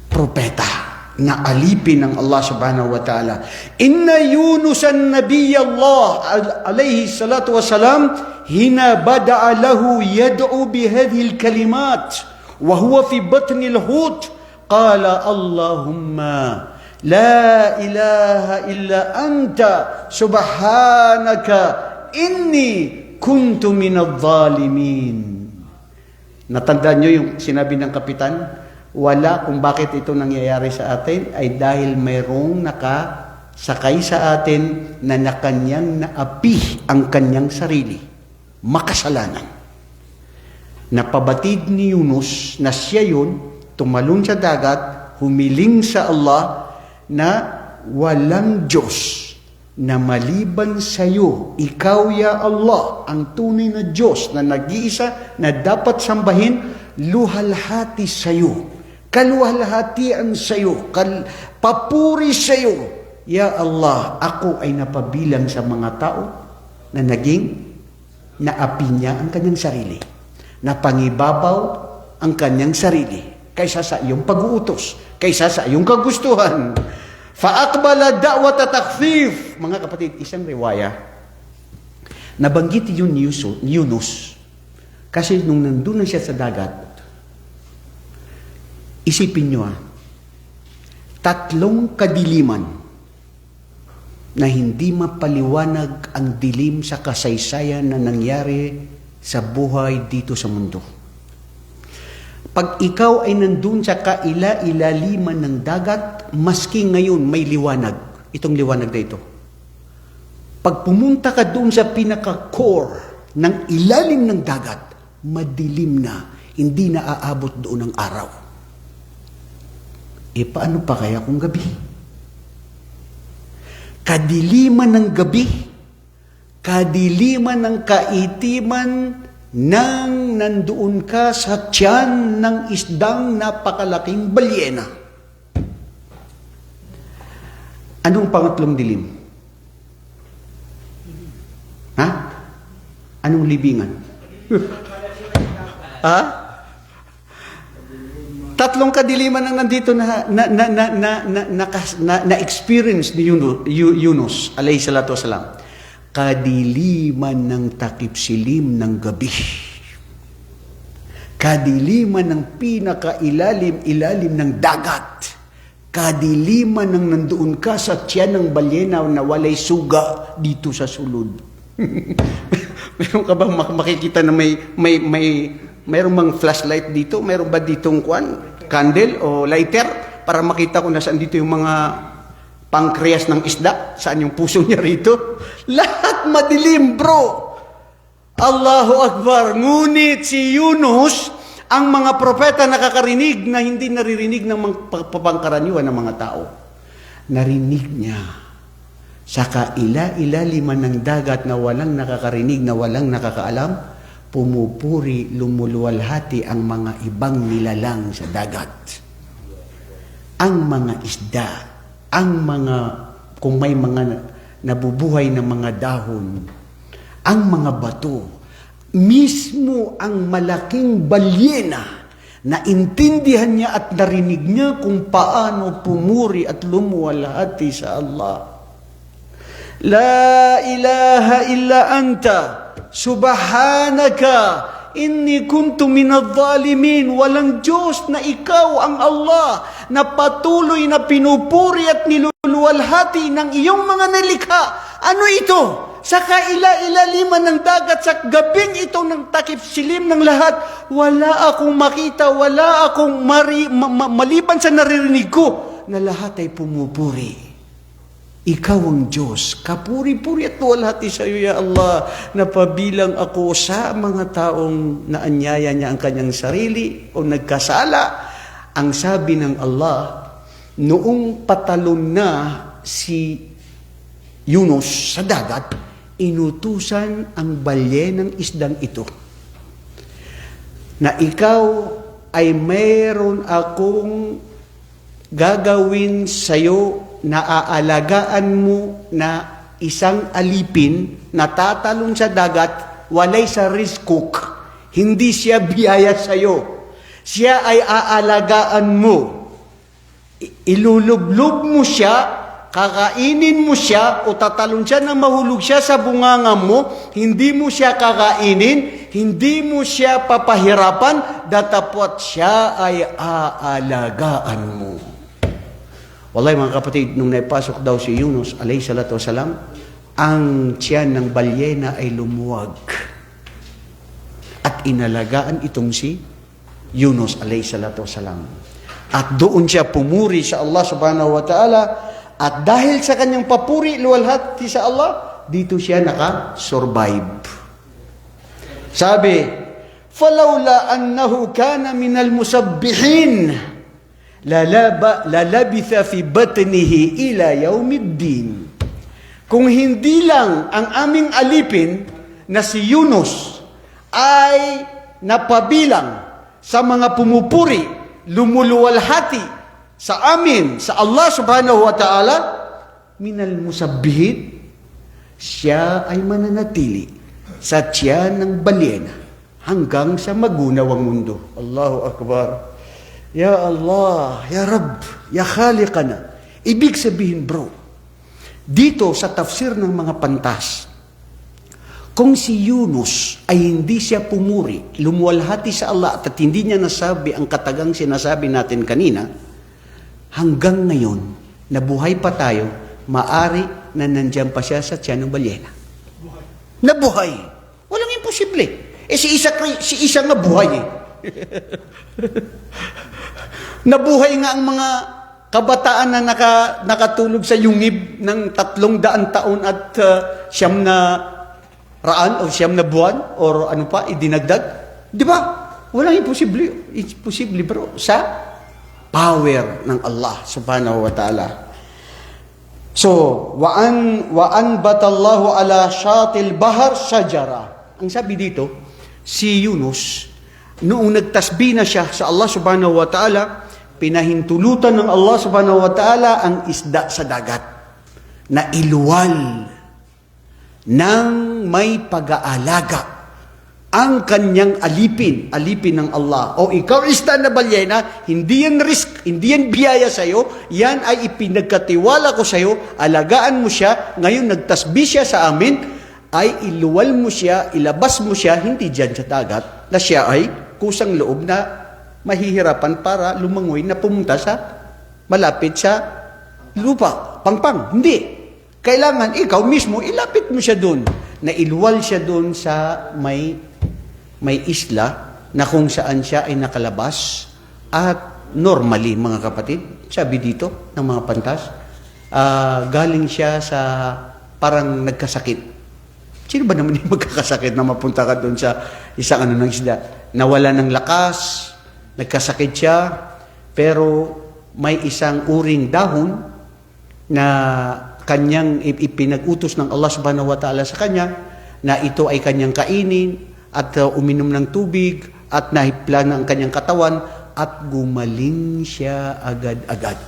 propeta na alipin ng Allah subhanahu wa ta'ala. Inna Yunusan nabiyallah alayhi salatu wasalam hina bada'a lahu yad'u bihadhihi al-kalimat wa huwa fi batni al-hut qala Allahumma la ilaha illa anta subhanaka inni kuntu minadh-dhalimin. Natandaan nyo yung sinabi ng kapitan? Wala kung bakit ito nangyayari sa atin ay dahil mayroong sakay sa atin na nakanyang naapi ang kanyang sarili, makasalanan. Napabatid ni Yunus na siya yun, tumalon sa dagat, humiling sa Allah na walang Diyos na maliban sa iyo, ikaw ya Allah, ang tunay na Diyos na nag-iisa na dapat sambahin, luhalhati sa iyo, kaluhalhatian sa iyo, papuri sa iyo. Ya Allah, ako ay napabilang sa mga tao na naging naapi niya ang kanyang sarili, napangibabaw ang kanyang sarili kaysa sa iyong pag-uutos, kaysa sa iyong kagustuhan. Fa'aqbala da'wat takhfif. Mga kapatid, isang riwaya, nabanggit yun Yunus. Kasi nung nandun na siya sa dagat, isipin nyo 3 kadiliman na hindi mapaliwanag ang dilim sa kasaysayan na nangyari sa buhay dito sa mundo. Pag ikaw ay nandun sa kaila-ilaliman ng dagat, maski ngayon may liwanag. Itong liwanag na ito. Pag pumunta ka doon sa pinaka-core ng ilalim ng dagat, madilim na, hindi na aabot doon ang araw. E paano pa kaya kung gabi? Kadiliman ng gabi, kadiliman ng kaitiman, nang nandoon ka sa tiyan ng isdang napakalaking balyena. Anong pangatlong dilim? Ha? Anong libingan? Ha? 3 kadiliman ang nandito na experience ni Yunus alayhi salatu wasalam. Kadiliman ng takip silim ng gabi. Kadiliman ng pinakailalim-ilalim ng dagat. Kadiliman ng nandoon ka sa tiyan ng balyena na walay suga dito sa sulod. Meron ka bang makikita na mayroong mga flashlight dito? Mayroon ba ditong candle o lighter para makita kung nasaan dito yung mga pankreas ng isda? Saan yung puso niya rito? Lahat madilim, bro. Allahu Akbar. Ngunit si Yunus, ang mga propeta nakakarinig na hindi naririnig ng mga pangkaraniwan ng mga tao. Narinig niya sa kaila-ilaliman ng dagat na walang nakakarinig, na walang nakakaalam, pumupuri, lumuluwalhati ang mga ibang nilalang sa dagat. Ang mga isda, ang mga, kung may mga nabubuhay na mga dahon, ang mga bato, mismo ang malaking balyena, na intindihan niya at narinig niya kung paano pumuri at lumuwalhati sa Allah. La ilaha illa anta, subhanaka, inni kuntu minadh-dhalimin. Walang Diyos na ikaw ang Allah na patuloy na pinupuri at niluluwalhati ng iyong mga nilikha. Ano ito? Sa kaila-ilaliman ng dagat, sa gabing ito ng takip silim ng lahat, wala akong makita, wala akong maliban sa naririnig ko, na lahat ay pumupuri. Ikaw ang Diyos, kapuri-puri at luwalhati sa iyo, ya Allah, napabilang ako sa mga taong naanyaya niya ang kanyang sarili o nagkasala. Ang sabi ng Allah, noong patalon na si Yunus sa dagat, inutusan ang balyenang isdang ito na ikaw ay mayroon akong gagawin sa'yo na aalagaan mo na isang alipin na tatalon sa dagat, walay sa riskok. Hindi siya biyaya sa'yo. Siya ay aalagaan mo. Ilulublob mo siya, kakainin mo siya, o tatalon siya na mahulog siya sa bunganga mo, hindi mo siya kakainin, hindi mo siya papahirapan, datapot siya ay aalagaan mo. Wallahi mga kapatid, nung naipasok daw si Yunus, alayhi salatu wasalam, ang tiyan ng balyena ay lumuwag. At inalagaan itong si Yunus, alayhi salatu wasalam. At doon siya pumuri sa Allah subhanahu wa ta'ala, At dahil sa kanyang papuri, luwalhati sa Allah, dito siya naka-survive. Sabi, falawla annahu kana minal musabbihin, lalabitha fi batnihi ila yaumiddin. Kung hindi lang ang aming alipin na si Yunus ay napabilang sa mga pumupuri, lumuluwalhati sa amin, sa Allah subhanahu wa ta'ala, minal musabbihin, siya ay mananatili sa tiyan ng balyena hanggang sa magunaw ang mundo. Allahu Akbar. Ya Allah, Ya Rabb, Ya Khaliqana. Ibig sabihin, bro, dito sa tafsir ng mga pantas, kung si Yunus ay hindi siya pumuri, lumuwalhati sa Allah at hindi niya nasabi ang katagang sinasabi natin kanina, hanggang ngayon, nabuhay pa tayo, maari na nandiyan pa siya sa tiyan ng balyena. Nabuhay. Walang imposible. Si Isa nga buhay eh. Nabuhay nga ang mga kabataan na nakatulog sa yungib ng 300 taon at 900 o 900 buwan o ano pa, idinagdag. Di ba? Walang imposible. Imposible bro. Sa power ng Allah subhanahu wa ta'ala. So, wa'an batallahu ala syatil bahar syajara. Ang sabi dito, si Yunus, noong nagtasbih na siya sa Allah subhanahu wa ta'ala, pinahintulutan ng Allah subhanahu wa ta'ala ang isda sa dagat na iluwal ng may pag-aalaga ang kanyang alipin ng Allah. O ikaw isda na balyena, hindi yan risk, hindi yan biyaya sa'yo, yan ay ipinagkatiwala ko sa'yo, alagaan mo siya, ngayon nagtasbih siya sa amin, ay iluwal mo siya, ilabas mo siya, hindi dyan sa dagat, na siya ay kusang loob na mahihirapan para lumangoy na pumunta sa malapit sa lupa, pangpang. Hindi. Kailangan ikaw mismo, ilapit mo siya doon, na iluwal siya doon sa may isla na kung saan siya ay nakalabas at normally, mga kapatid, sabi dito ng mga pantas, galing siya sa parang nagkasakit. Sino ba naman yung magkakasakit na mapunta ka doon sa isang ng isla? Nawala ng lakas, nagkasakit siya, pero may isang uring dahon na kanyang ipinag-utos ng Allah subhanahu wa ta'ala sa kanya na ito ay kanyang kainin at uminom ng tubig at nahipla na ang kanyang katawan at gumaling siya agad-agad.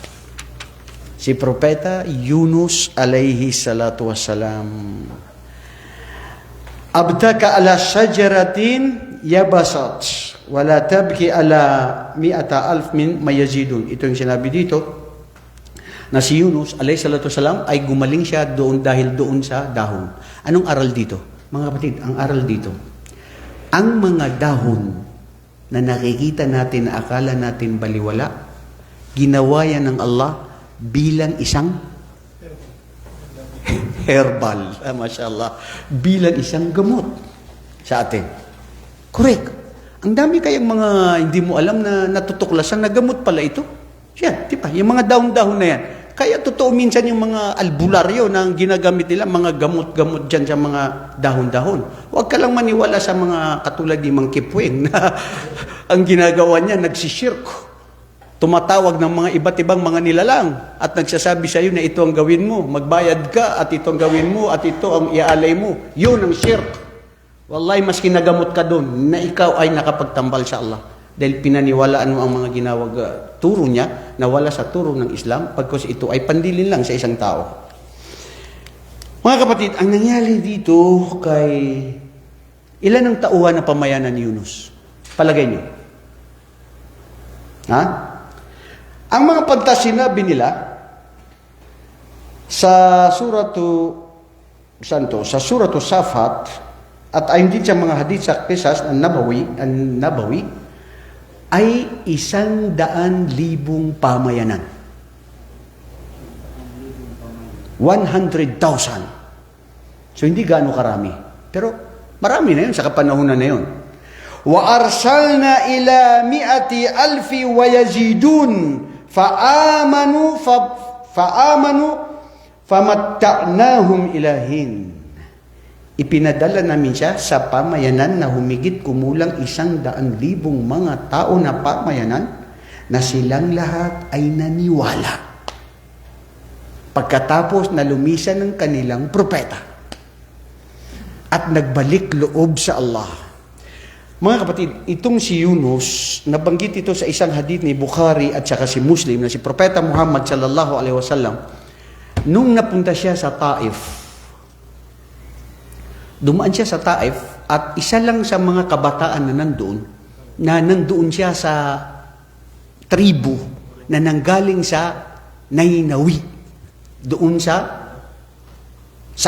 Si Propeta Yunus alayhi salatu wassalam. Abtaka ala syajaratin yabasat wala tabki ala 100,000 min mayazidun. Ito yung sinabi dito na si Yunus alayhi salatu wassalam ay gumaling siya doon dahil doon sa dahon. Anong aral dito? Mga kapatid, ang aral dito, ang mga dahon na nakikita natin na akala natin baliwala, ginawa yan ng Allah bilang isang herbal. Mashallah. Bilang isang gamot sa atin. Correct. Ang dami kayang mga hindi mo alam na natutuklasan na gamot pala ito. Yan, di ba? Yung mga dahon-dahon na yan. Kaya totoo minsan yung mga albularyo na ginagamit nila, mga gamot-gamot dyan sa mga dahon-dahon. Huwag ka lang maniwala sa mga katulad ni Mang Kipweng na ang ginagawa niya, nagsishirk. Tumatawag ng mga iba't ibang mga nilalang at nagsasabi sa iyo na ito ang gawin mo, magbayad ka at ito ang gawin mo at ito ang iaalay mo. Yun ang shirk. Wallahi, mas kinagamot ka doon na ikaw ay nakapagtambal sa Allah. Dahil pinaniwalaan mo ang mga ginawag turo niya na wala sa turo ng Islam pagkos ito ay pandilin lang sa isang tao. Mga kapatid, ang nangyari dito kay ilan ang tauhan na pamayanan ni Yunus? Palagay niyo. Ha? Ang mga pantas sinabi nila sa sa suratu Safat at ayon din sa mga hadith sa Qisas ang Nabawi ay 100,000 pamayanan. 100,000. So hindi gaano karami. Pero marami na yun sa kapanahunan na yun. Wa arsalna ila 100,000 wa yazidun fa amanu Fa'amanu famatta'nahum ilahin. Ipinadala namin siya sa pamayanan na humigit kumulang 100,000 mga tao na pamayanan na silang lahat ay naniwala. Pagkatapos na lumisan ng kanilang propeta at nagbalik loob sa Allah. Mga kapatid, itong si Yunus, nabanggit ito sa isang hadith ni Bukhari at saka si Muslim na si Propeta Muhammad sallallahu alaihi wasallam nung napunta siya sa Taif. Dumaan siya sa Taif at isa lang sa mga kabataan na nandoon siya sa tribu na nanggaling sa Nainawi, doon sa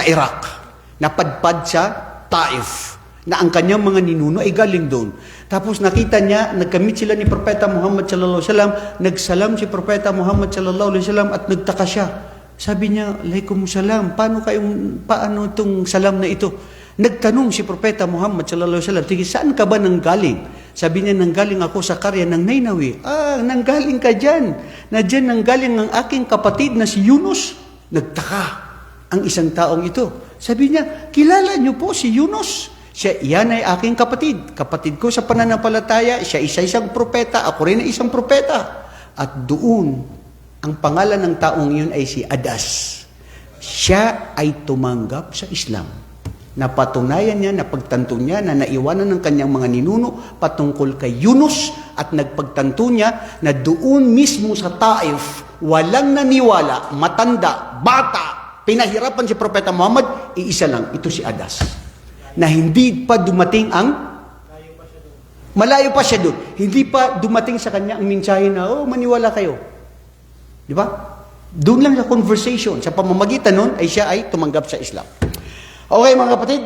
Iraq. Napadpad sa Taif, na ang kanyang mga ninuno ay galing doon. Tapos nakita niya, nagkamit sila ni Propeta Muhammad sallallahu alaihi wasallam, nagsalam si Propeta Muhammad sallallahu alaihi wasallam at nagtaka siya. Sabi niya, "Alaikumussalam, paano itong salam na ito?" Nagtanong si Propeta Muhammad sallallahu alaihi wasallam, "Tige, saan ka ba nanggaling?" Sabi niya, "Nanggaling ako sa karya ng Nainawi." "Ah, nanggaling ka dyan. Na dyan nanggaling ang aking kapatid na si Yunus." Nagtaka ang isang taong ito. Sabi niya, "Kilala niyo po si Yunus? Yan ay aking kapatid. Kapatid ko sa pananampalataya, siya isang propeta, ako rin ay isang propeta." At doon, ang pangalan ng taong yun ay si Adas. Siya ay tumanggap sa Islam. Napatunayan niya, napagtanto niya na naiwanan ng kanyang mga ninuno patungkol kay Yunus at nagpagtanto niya na doon mismo sa Taif, walang naniwala, matanda, bata, pinahirapan si Propeta Muhammad, iisa lang, ito si Adas. Na hindi pa dumating malayo pa siya doon. Hindi pa dumating sa kanya ang mensahe na, maniwala kayo. Di ba? Doon lang sa conversation, sa pamamagitan nun, ay siya ay tumanggap sa Islam. Okay mga kapatid,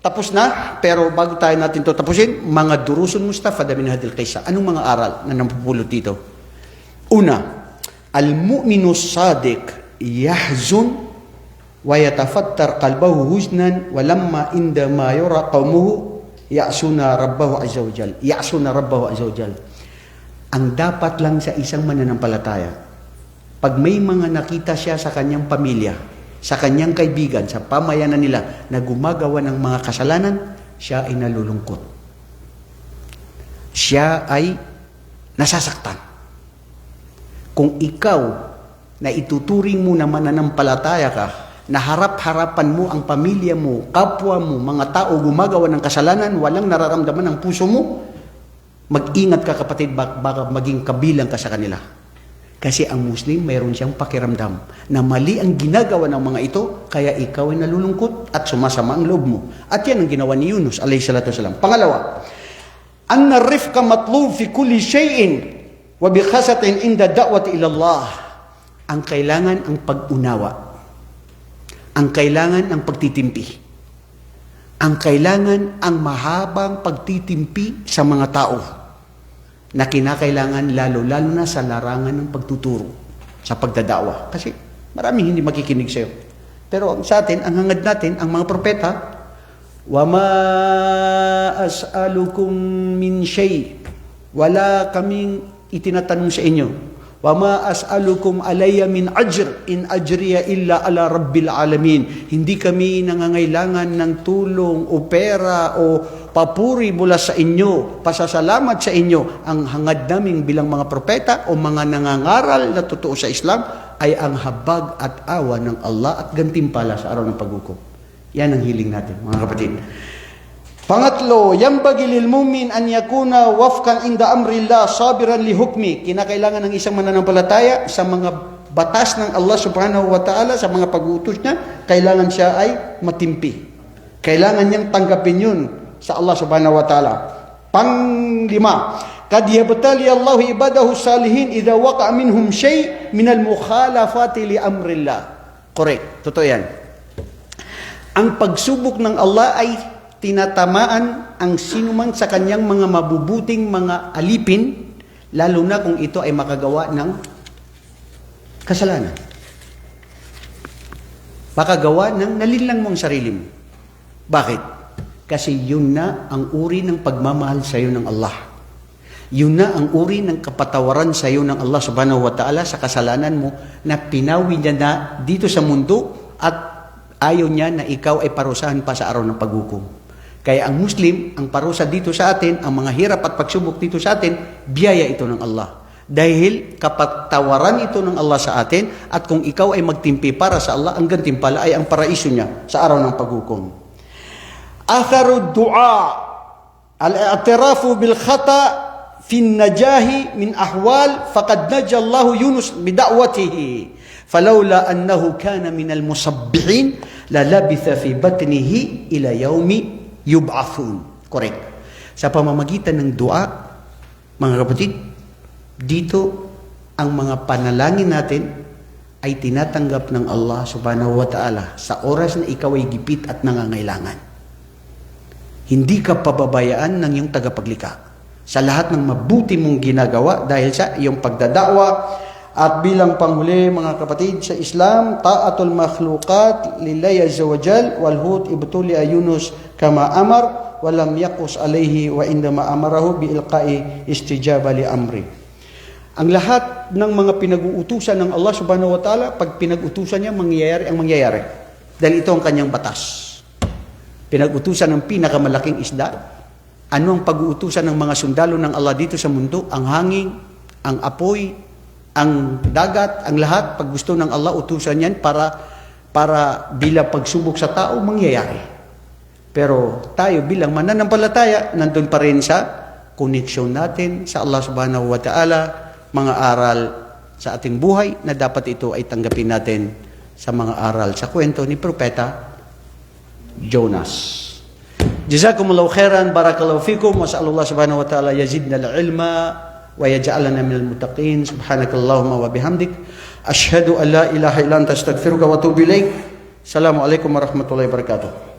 tapos na, pero bago tayo natin ito tapusin, mga durusun Mustafa min hadil qissa. Anong mga aral na napupulot dito? Una, al-mu'minu sadiq yahzun wa yatafattar qalbahu huznan wa lamma inda ma yura qawmuhu ya'suna rabbahu azza wa jal. Ya'suna rabbahu azza wa jal. Ang dapat lang sa isang mananampalataya, pag may mga nakita siya sa kanyang pamilya, sa kanyang kaibigan, sa pamayanan nila na gumagawa ng mga kasalanan, siya ay nalulungkot. Siya ay nasasaktan. Kung ikaw na ituturing mo na mananampalataya ka, na harap-harapan mo ang pamilya mo, kapwa mo, mga tao gumagawa ng kasalanan, walang nararamdaman ng puso mo, mag-ingat ka kapatid, baka maging kabilang ka sa kanila. Kasi ang Muslim, mayroon siyang pakiramdam na mali ang ginagawa ng mga ito, kaya ikaw ay nalulungkot at sumasama ang loob mo. At yan ang ginawa ni Yunus, alayhi salatu wasalam. Pangalawa, anna rifqa matlub fi kulli shay'in wa bi khasatin inda da'wati ila Allah. Ang kailangan ang pag-unawa. Ang kailangan ang pagtitimpi. Ang kailangan ang mahabang pagtitimpi sa mga tao na kinakailangan lalo-lalo na sa larangan ng pagtuturo, sa pagdadawa. Kasi maraming hindi makikinig sa'yo. Pero sa atin, ang hangad natin, ang mga propeta, وَمَا أَسْأَلُكُم مِّن شَيْءٍ, wala kaming itinatanong sa inyo. وَمَا أَسْأَلُكُمْ عَلَيَّ مِنْ أَجْرٍ إِنْ أَجْرِيَ إِلَّا عَلَى رَبِّ الْعَالَمِينَ. Hindi kami nangangailangan ng tulong o pera o papuri mula sa inyo, pasasalamat sa inyo. Ang hangad namin bilang mga propeta o mga nangangaral na totoo sa Islam ay ang habag at awa ng Allah at gantimpala sa araw ng paghukom. Yan ang hiling natin, mga kapatid. Pangatlo, yambagi lil mu'min an yakuna wafkan inda amrillah sabiran li hukmi. Kinakailangan ng isang mananampalataya sa mga batas ng Allah subhanahu wa ta'ala, sa mga pag-uutos niya, kailangan siya ay matimpi. Kailangan niyang tanggapin yun sa Allah subhanahu wa ta'ala. Panglima, kad yabtali Allah ibadahu salihin idha waqa minhum shay min al-mukhalafati li amrillah. Correct, totoo yan. Ang pagsubok ng Allah ay tinatamaan ang sinuman sa kanyang mga mabubuting mga alipin, lalo na kung ito ay makagawa ng kasalanan. Makagawa ng nalinlang mong sarili mo. Bakit? Kasi yun na ang uri ng pagmamahal sa iyo ng Allah. Yun na ang uri ng kapatawaran sa iyo ng Allah subhanahu wa ta'ala sa kasalanan mo na pinawi niya na dito sa mundo at ayaw niya na ikaw ay parusahan pa sa araw ng paghukom. Kaya ang Muslim, ang parusa dito sa atin, ang mga hirap at pagsubok dito sa atin, biyaya ito ng Allah. Dahil kapatawaran ito ng Allah sa atin at kung ikaw ay magtimpi para sa Allah, ang gantimpala ay ang paraiso niya sa araw ng paghukom. Akharu du'a al-i'tirafu bil khata' في النجاه من أحوال فقد نجى الله يونس بدعوته فلولا أنه كان من المصبحين للبث في بطنه إلى يوم يبعثون. Correct. Sa pamamagitan ng dua, mga kapatid, dito ang mga panalangin natin ay tinatanggap ng Allah subhanahu wa ta'ala sa oras na ikaw ay gipit at nangangailangan. Hindi ka pababayaan ng iyong tagapaglikha sa lahat ng mabuti mong ginagawa dahil sa iyong pagdadakwa. At bilang panghuli, mga kapatid, sa Islam, ta'atul makhluqat lillahi azza wa jal wal hut ibtuli Yunus kama amar walam yaqus alayhi wa indama amarahu bi ilqa'i istijaba li amri. Ang lahat ng mga pinag-uutusan ng Allah subhanahu wa ta'ala, pag pinag-utusan niya, mangyayari ang mangyayari. Dahil ito ang kanyang batas. Pinag-utusan ng pinakamalaking isda. Ano ang pag-uutusan ng mga sundalo ng Allah dito sa mundo? Ang hangin, ang apoy, ang dagat, ang lahat. Pag gusto ng Allah, utusan yan para bila pagsubok sa tao, mangyayari. Pero tayo bilang mananampalataya, nandun pa rin sa koneksyon natin sa Allah subhanahu wa ta'ala, mga aral sa ating buhay na dapat ito ay tanggapin natin sa mga aral sa kwento ni Propeta Jonas. Jazakumullahu khairan, barakallahu fikum, wa sa'alullah subhanahu wa ta'ala yazidna al-ilma wa yaj'alana minal muttaqin. Subhanakallahumma wa bihamdik asyhadu an la ilaha illa anta astaghfiruka wa atubu ilaik. Assalamualaikum warahmatullahi wabarakatuh.